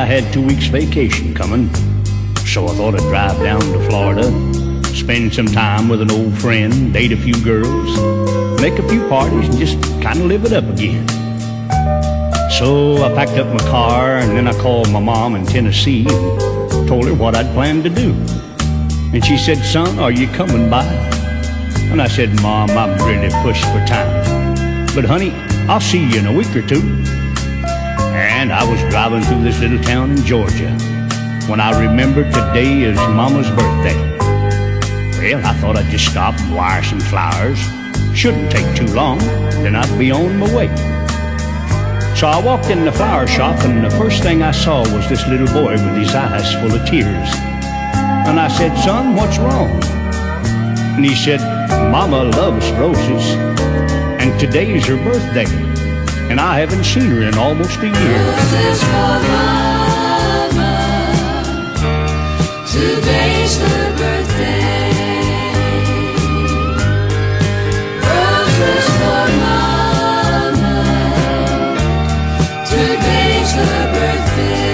I had 2 weeks vacation coming, so I thought I'd drive down to Florida, spend some time with an old friend, date a few girls, make a few parties, and just kind of live it up again. So I packed up my car, and then I called my mom in Tennessee and told her what I'd planned to do. And she said, "Son, are you coming by?" And I said, "Mom, I'm really pushed for time, but honey, I'll see you in a week or two." And I was driving through this little town in Georgia when I remembered today is Mama's birthday. Well, I thought I'd just stop and wire some flowers. Shouldn't take too long, then I'd be on my way. So I walked in the flower shop, and the first thing I saw was this little boy with his eyes full of tears. And I said, "Son, what's wrong?" And he said, "Mama loves roses, and today's her birthday, and I haven't seen her in almost a year." Roses for Mama, today's her birthday. Roses for Mama, today's her birthday.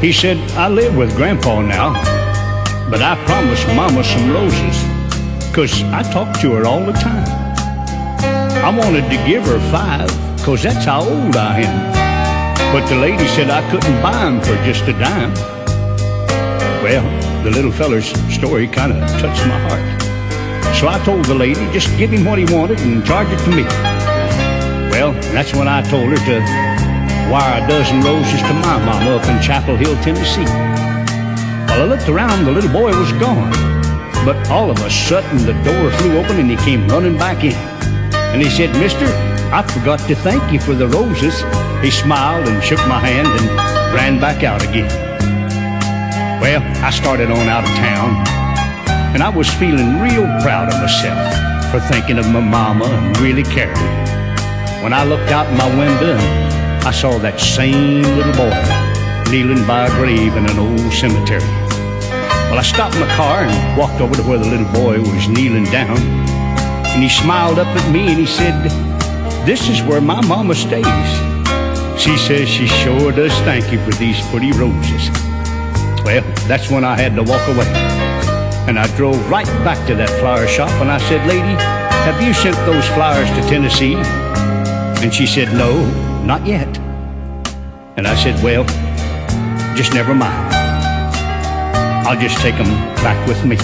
He said, "I live with Grandpa now, but I promised Mama some roses, 'cause I talk to her all the time. I wanted to give her 5, 'cause that's how old I am. But the lady said I couldn't buy them for just a dime." Well, the little feller's story kind of touched my heart. So I told the lady, just give him what he wanted and charge it to me. Well, that's when I told her to wire a dozen roses to my mama up in Chapel Hill, Tennessee. Well, I looked around, the little boy was gone. But all of a sudden, the door flew open and he came running back in. And he said, "Mister, I forgot to thank you for the roses." He smiled and shook my hand and ran back out again. Well, I started on out of town, and I was feeling real proud of myself for thinking of my mama and really caring. When I looked out my window, I saw that same little boy kneeling by a grave in an old cemetery. Well, I stopped my car and walked over to where the little boy was kneeling down, and he smiled up at me and he said, "This is where my mama stays. She says she sure does thank you for these pretty roses." Well, that's when I had to walk away, and I drove right back to that flower shop and I said, "Lady, have you sent those flowers to Tennessee?" And she said, "No, not yet." And I said, "Well, just never mind. I'll just take them back with me."